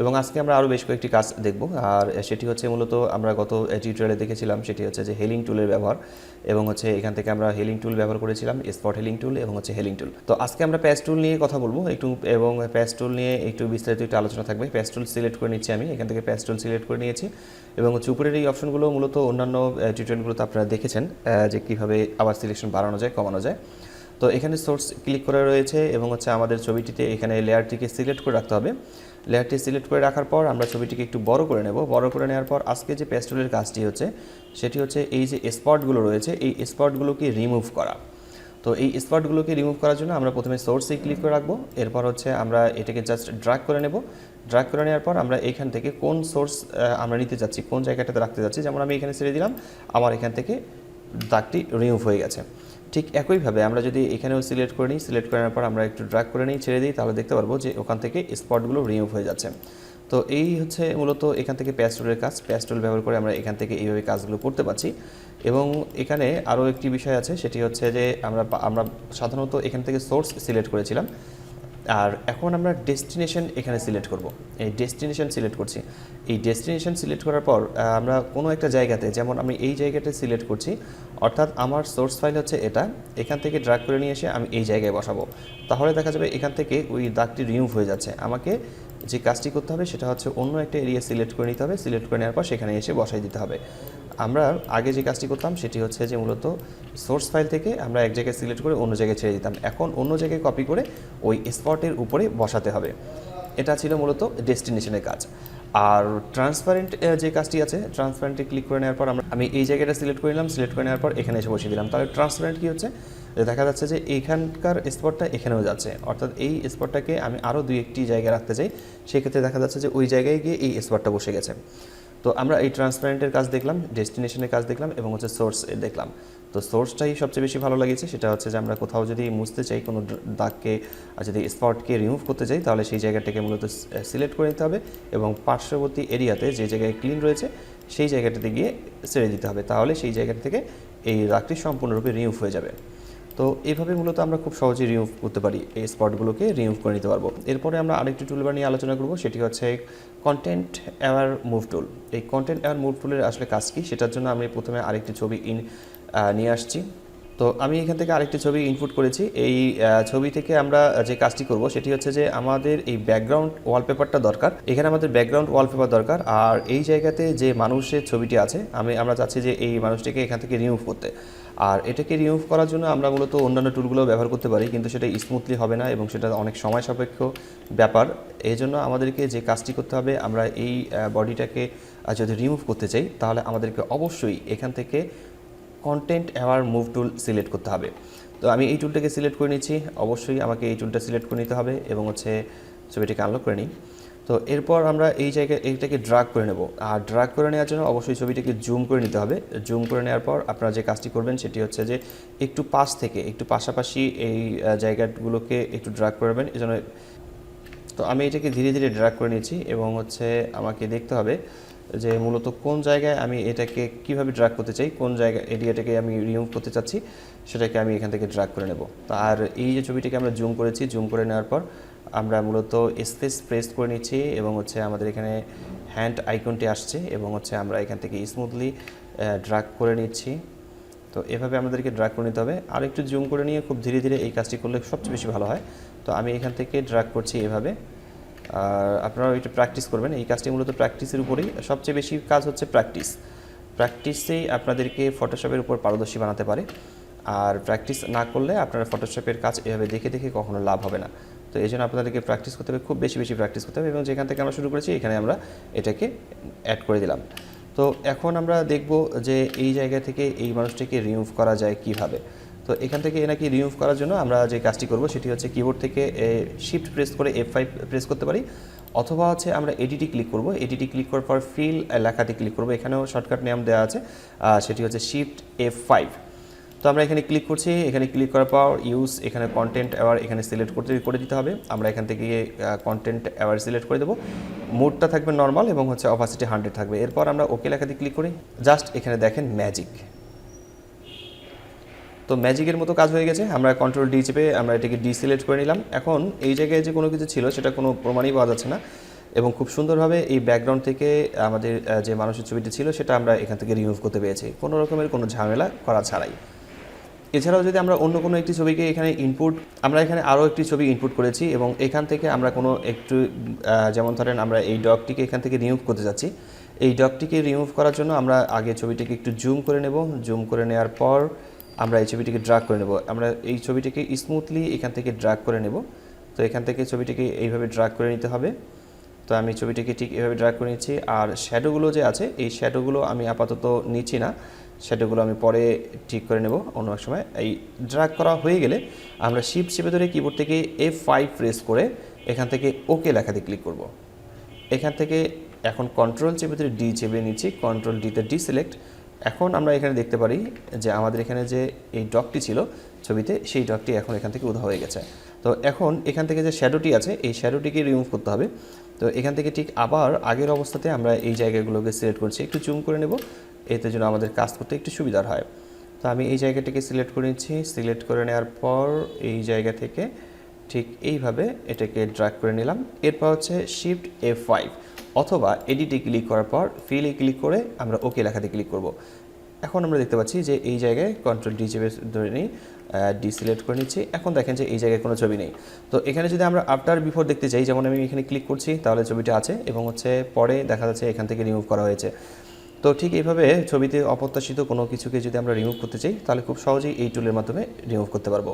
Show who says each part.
Speaker 1: এবং আজকে আমরা আরও বেশ কয়েকটি কাজ দেখব। আর সেটি হচ্ছে মূলত আমরা গত টিউটোরিয়ালে দেখেছিলাম, সেটি হচ্ছে যে হেলিং টুলের ব্যবহার, এবং হচ্ছে এখান থেকে আমরা হেলিং টুল ব্যবহার করেছিলাম, স্পট হেলিং টুল এবং হচ্ছে হেলিং টুল। তো আজকে আমরা প্যাচ টুল নিয়ে কথা বলবো একটু, এবং প্যাচ টুল নিয়ে একটু বিস্তারিত একটু আলোচনা থাকবে। প্যাচ টুল সিলেক্ট করে নিচ্ছি আমি, এখান থেকে প্যাচ টুল সিলেক্ট করে নিয়েছি, এবং হচ্ছে উপরের এই অপশনগুলো মূলত অন্যান্য টিউটোরিয়ালগুলোতে আপনারা দেখেছেন যে কীভাবে আবার সিলেকশন বাড়ানো যায়, কমানো যায়। তো এখানে সোর্স ক্লিক করা রয়েছে, এবং হচ্ছে আমাদের ছবিটিতে এখানে লেয়ারটিকে সিলেক্ট করে রাখতে হবে। লেয়ারটি সিলেক্ট করে রাখার পর আমরা ছবিটিকে একটু বড় করে নেব। বড় করে নেওয়ার পর আজকে যে প্যাচ টুলের কাজটি হচ্ছে সেটি হচ্ছে এই যে স্পটগুলো রয়েছে, এই স্পটগুলোকে রিমুভ করা। তো এই স্পটগুলোকে রিমুভ করার জন্য আমরা প্রথমে সোর্সে ক্লিক করে রাখবো। এরপর হচ্ছে আমরা এটাকে জাস্ট ড্র্যাগ করে নেব। ড্র্যাগ করে নেওয়ার পর আমরা এখান থেকে কোন সোর্স আমরা নিতে যাচ্ছি, কোন জায়গাটাতে রাখতে যাচ্ছি, যেমন আমি এখানে ছেড়ে দিলাম, আমার এখান থেকে দাগটি রিমুভ হয়ে গেছে। ঠিক একইভাবে আমরা যদি এখানেও সিলেক্ট করে নিই, সিলেক্ট করার পর আমরা একটু ড্র্যাগ করে নিই, ছেড়ে দিই, তাহলে দেখতে পারবো যে ওখান থেকে স্পটগুলো রিমুভ হয়ে যাচ্ছে। তো এই হচ্ছে মূলত এখান থেকে প্যাচ টুলের কাজ। প্যাচ টুল ব্যবহার করে আমরা এখান থেকে এইভাবে কাজগুলো করতে পারছি। এবং এখানে আরও একটি বিষয় আছে, সেটি হচ্ছে যে আমরা সাধারণত এখান থেকে সোর্স সিলেক্ট করেছিলাম, আর এখন আমরা ডেস্টিনেশন এখানে সিলেক্ট করব। এই ডেস্টিনেশন সিলেক্ট করছি। এই ডেস্টিনেশন সিলেক্ট করার পর আমরা কোনো একটা জায়গাতে, যেমন আমি এই জায়গাটা সিলেক্ট করছি, অর্থাৎ আমার সোর্স ফাইল হচ্ছে এটা, এখান থেকে ড্র্যাগ করে নিয়ে এসে আমি এই জায়গায় বসাবো। তাহলে দেখা যাবে এখান থেকে ওই দাগটি রিমুভ হয়ে যাচ্ছে। আমাকে যে কাজটি করতে হবে সেটা হচ্ছে অন্য একটা এরিয়া সিলেক্ট করে নিতে হবে। সিলেক্ট করে নেওয়ার পর সেখানে এসে বসাই দিতে হবে। আমরা আগে যে কাজটি করতাম সেটি হচ্ছে যে মূলত সোর্স ফাইল থেকে আমরা এক জায়গায় সিলেক্ট করে অন্য জায়গায় ছেড়ে দিতাম। এখন অন্য জায়গায় কপি করে ওই স্পটের উপরে বসাতে হবে। এটা ছিল মূলত ডেস্টিনেশনের কাজ। আর ট্রান্সপারেন্ট যে কাজটি আছে, ট্রান্সপারেন্টে ক্লিক করে নেওয়ার পর আমি এই জায়গাটা সিলেক্ট করে নিলাম। সিলেক্ট করে নেওয়ার পর এখানে এসে বসিয়ে দিলাম। তাহলে ট্রান্সপারেন্ট কী হচ্ছে, দেখা যাচ্ছে যে এইখানকার স্পটটা এখানেও যাচ্ছে, অর্থাৎ এই স্পটটাকে আমি আরও দুই একটি জায়গায় রাখতে চাই, সেক্ষেত্রে দেখা যাচ্ছে যে ওই জায়গায় গিয়ে এই স্পটটা বসে গেছে। তো আমরা এই ট্রান্সপারেন্টের কাজ দেখলাম, ডেস্টিনেশনের কাজ দেখলাম, এবং হচ্ছে সোর্স দেখলাম। তো সোর্সটাই সবচেয়ে বেশি ভালো লেগেছে। সেটা হচ্ছে যে আমরা কোথাও যদি মুছতে চাই, কোনো দাগকে যদি স্পটকে রিমুভ করতে চাই, তাহলে সেই জায়গাটাকে মূলত সিলেক্ট করে নিতে হবে, এবং পার্শ্ববর্তী এরিয়াতে যে জায়গায় ক্লিন রয়েছে সেই জায়গাটাতে গিয়ে ছেড়ে দিতে হবে। তাহলে সেই জায়গাটা থেকে এই দাগটি সম্পূর্ণরূপে রিমুভ হয়ে যাবে। তো এইভাবে মূলত আমরা খুব সহজেই রিমুভ করতে পারি, এই স্পটগুলোকে রিমুভ করে নিতে পারবো। এরপরে আমরা আরেকটি টুলবার নিয়ে আলোচনা করব, সেটি হচ্ছে কন্টেন্ট অ্যাওয়ার মুভ টুল। এই কন্টেন্ট অ্যাওয়ার মুভ টুলের আসলে কাজ কী, সেটার জন্য আমি প্রথমে আরেকটি ছবি নিয়ে আসছি। তো আমি এখান থেকে আরেকটি ছবি ইনপুট করেছি। এই ছবি থেকে আমরা যে কাজটি করব সেটি হচ্ছে যে আমাদের এই ব্যাকগ্রাউন্ড ওয়ালপেপারটা দরকার। এখানে আমাদের ব্যাকগ্রাউন্ড ওয়ালপেপার দরকার। আর এই জায়গাতে যে মানুষের ছবিটি আছে, আমরা চাচ্ছি যে এই মানুষটিকে এখান থেকে রিমুভ করতে। আর এটাকে রিমুভ করার জন্য আমরা মূলত অন্যান্য টুলগুলো ব্যবহার করতে পারি, কিন্তু সেটা স্মুথলি হবে না এবং সেটা অনেক সময় সাপেক্ষ ব্যাপার। এই জন্য আমাদেরকে যে কাজটি করতে হবে, আমরা এই বডিটাকে যদি রিমুভ করতে চাই, তাহলে আমাদেরকে অবশ্যই এখান থেকে content aware move tool select করতে হবে। তো আমি এই টুলটাকে সিলেক্ট করে নিচ্ছি। অবশ্যই আমাকে এই টুলটা সিলেক্ট করে নিতে হবে, এবং হচ্ছে ছবিটিকে আনলক করে নিই। তো এরপর আমরা এই জায়গায় এইটাকে ড্র্যাগ করে নেব। আর ড্র্যাগ করে নেওয়ার জন্য অবশ্যই ছবিটাকে জুম করে নিতে হবে। জুম করে নেওয়ার পর আপনারা যে কাজটি করবেন সেটি হচ্ছে যে একটু পাশ থেকে একটু পাশাপাশি এই জায়গাগুলোকে একটু ড্র্যাগ করবেন। এজন্য তো আমি এটাকে ধীরে ধীরে ড্র্যাগ করে নিয়েছি, এবং হচ্ছে আমাকে দেখতে হবে যে মূলত কোন জায়গায় আমি এটাকে কিভাবে ড্র্যাগ করতে চাই, কোন জায়গায় এরিয়াটাকে আমি রিমুভ করতে চাচ্ছি, সেটাকে আমি এখান থেকে ড্র্যাগ করে নেব। আর এই যে ছবিটাকে আমরা জুম করেছি, জুম করে নেওয়ার পর আমরা মূলত স্পেস প্রেস করে নিচ্ছি, এবং হচ্ছে আমাদের এখানে হ্যান্ড আইকনটি আসছে, এবং হচ্ছে আমরা এখান থেকে স্মুথলি ড্র্যাগ করে নিচ্ছি। তো এভাবে আমাদেরকে ড্র্যাগ করে নিতে হবে। আর একটু জুম করে নিয়ে খুব ধীরে ধীরে এই কাজটি করলে সবচেয়ে বেশি ভালো হয়। তো আমি এখান থেকে ড্র্যাগ করছি এভাবে। আর আপনারাও একটু প্র্যাকটিস করবেন। এই কাজটি মূলত প্র্যাকটিসের উপরেই, সবচেয়ে বেশি কাজ হচ্ছে প্র্যাকটিসেই আপনাদেরকে ফটোশপের উপর পারদর্শী বানাতে পারে। আর প্র্যাকটিস না করলে আপনারা ফটোশপের কাজ এভাবে দেখে দেখে কখনো লাভ হবে না। তো এই জন্য আপনাদেরকে প্র্যাকটিস করতে হবে, খুব বেশি প্র্যাকটিস করতে হবে। এবং যেখান থেকে আমরা শুরু করেছি এখানে আমরা এটাকে অ্যাড করে দিলাম। তো এখন আমরা দেখব যে এই জায়গা থেকে এই মানুষটিকে রিমুভ করা যায় কিভাবে। তো এখান থেকে এনাকে রিমুভ করার জন্য আমরা যে কাজটি করব সেটি হচ্ছে কিবোর্ড থেকে শিফট প্রেস করে F5 প্রেস করতে পারি, অথবা হচ্ছে আমরা এডিটি ক্লিক করব। এডিটি ক্লিক করার পর ফিল লেখাটি ক্লিক করব। এখানেও শর্টকাট নাম দেওয়া আছে, সেটি হচ্ছে শিফট F5। তো আমরা এখানে ক্লিক করছি। এখানে ক্লিক করার পর ইউজ, এখানে কন্টেন্ট অ্যাওয়ার এখানে সিলেক্ট করে দিতে হবে। আমরা এখান থেকে কন্টেন্ট অ্যাওয়ার সিলেক্ট করে দেবো। মোডটা থাকবে নর্মাল, এবং হচ্ছে অপাসিটি 100 থাকবে। এরপর আমরা ওকে লেখাতে ক্লিক করি। জাস্ট এখানে দেখেন ম্যাজিক। তো ম্যাজিকের মতো কাজ হয়ে গেছে। আমরা কন্ট্রোল ডি চেপে আমরা এটাকে ডিসিলেক্ট করে নিলাম। এখন এই জায়গায় যে কোনো কিছু ছিল সেটা কোনো প্রমাণই পাওয়া যাচ্ছে না। এবং খুব সুন্দরভাবে এই ব্যাকগ্রাউন্ড থেকে আমাদের যে মানুষের ছবিটি ছিল সেটা আমরা এখান থেকে রিমুভ করতে পেরেছি কোনো রকমের কোনো ঝামেলা করা ছাড়াই। এছাড়াও যদি আমরা অন্য কোনো একটি ছবিকে এখানে আমরা এখানে আরও একটি ছবি ইনপুট করেছি এবং এখান থেকে আমরা কোনো একটু যেমন ধরেন আমরা এই ডগটিকে এখান থেকে রিমুভ করতে যাচ্ছি। এই ডগটিকে রিমুভ করার জন্য আমরা আগে ছবিটিকে একটু জুম করে নেব। জুম করে নেওয়ার পর আমরা এই ছবিটিকে ড্র্যাগ করে নেব। আমরা এই ছবিটিকে স্মুথলি এখান থেকে ড্র্যাগ করে নেব। তো এখান থেকে ছবিটিকে এইভাবে ড্র্যাগ করে নিতে হবে। তো আমি ছবিটিকে ঠিক এভাবে ড্র্যাগ করে নিচ্ছি। আর শ্যাডোগুলো যে আছে এই শ্যাডোগুলো আমি আপাতত নিচ্ছি না, শ্যাডোগুলো আমি পরে ঠিক করে নেব অন্য এক সময়। এই ড্র্যাগ করা হয়ে গেলে আমরা শিফট চেপে ধরে কিবোর্ড থেকে F5 প্রেস করে এখান থেকে ওকে লেখাতে ক্লিক করব। এখান থেকে এখন কন্ট্রোল চেপে ধরে ডি চেপে নিচ্ছি, কন্ট্রোল ডিতে ডিসিলেক্ট। এখন আমরা এখানে দেখতে পারি যে আমাদের এখানে যে এই ডগটি ছিল ছবিতে সেই ডগটি এখন এখান থেকে উধাও হয়ে গেছে। তো এখন এখান থেকে যে শ্যাডোটি আছে এই শ্যাডোটিকে রিমুভ করতে হবে। তো এখান থেকে ঠিক আবার আগের অবস্থাতে আমরা এই জায়গাগুলোকে সিলেক্ট করছি, একটু জুম করে নেব, এতে যেন আমাদের কাজ করতে একটু সুবিধার হয়। তো আমি এই জায়গাটিকে সিলেক্ট করে নিচ্ছি। সিলেক্ট করে নেওয়ার পর এই জায়গা থেকে ঠিক এইভাবে এটাকে ড্র্যাগ করে নিলাম। এরপর হচ্ছে শিফট F5 অথবা এডিটে ক্লিক করার পর ফিলে ক্লিক করে আমরা ওকে লেখাতে ক্লিক করব। এখন আমরা দেখতে পাচ্ছি যে এই জায়গায় কন্ট্রোল ডি চেপে ধরে নিই, ডিসিলেক্ট করে নিচ্ছি। এখন দেখেন যে এই জায়গায় কোনো ছবি নেই। তো এখানে যদি আমরা আফটার বিফোর দেখতে চাই, যেমন আমি এখানে ক্লিক করছি তাহলে ছবিটা আছে এবং হচ্ছে পরে দেখা যাচ্ছে এখান থেকে রিমুভ করা হয়েছে। তো ঠিক এইভাবে ছবিতে অপ্রত্যাশিত কোনো কিছুকে যদি আমরা রিমুভ করতে চাই তাহলে খুব সহজেই এই টুলের মাধ্যমে রিমুভ করতে পারবো।